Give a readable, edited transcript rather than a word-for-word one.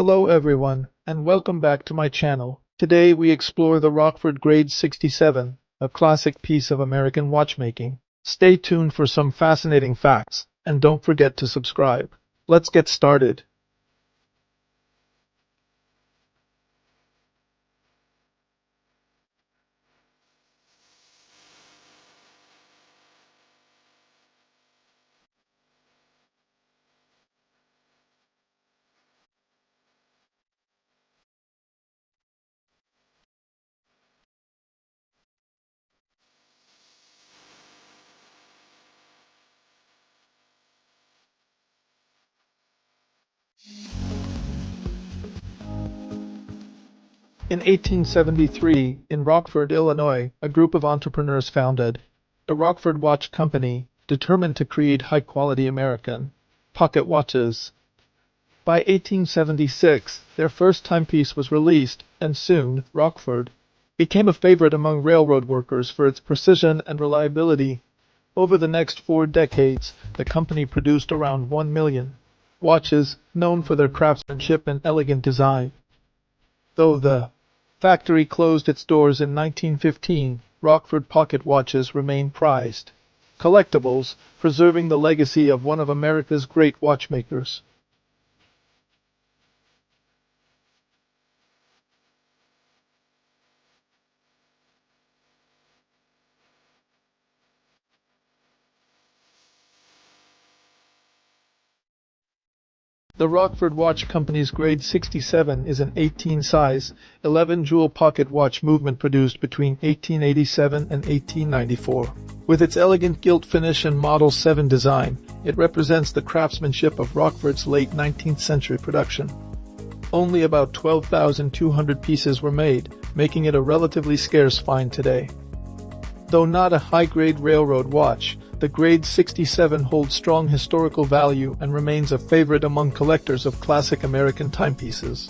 Hello everyone, and welcome back to my channel. Today we explore the Rockford Grade 67, a classic piece of American watchmaking. Stay tuned for some fascinating facts, and don't forget to subscribe. Let's get started. In 1873, in Rockford, Illinois, a group of entrepreneurs founded the Rockford Watch Company, determined to create high-quality American pocket watches. By 1876, their first timepiece was released, and soon Rockford became a favorite among railroad workers for its precision and reliability. Over the next 4 decades, the company produced around 1 million watches, known for their craftsmanship and elegant design. Though the factory closed its doors in 1915, Rockford pocket watches remain prized collectibles, preserving the legacy of one of America's great watchmakers. The Rockford Watch Company's Grade 67 is an 18-size, 11-jewel pocket watch movement produced between 1887 and 1894. With its elegant gilt finish and Model 7 design, it represents the craftsmanship of Rockford's late 19th century production. Only about 12,200 pieces were made, making it a relatively scarce find today. Though not a high-grade railroad watch, the Grade 67 holds strong historical value and remains a favorite among collectors of classic American timepieces.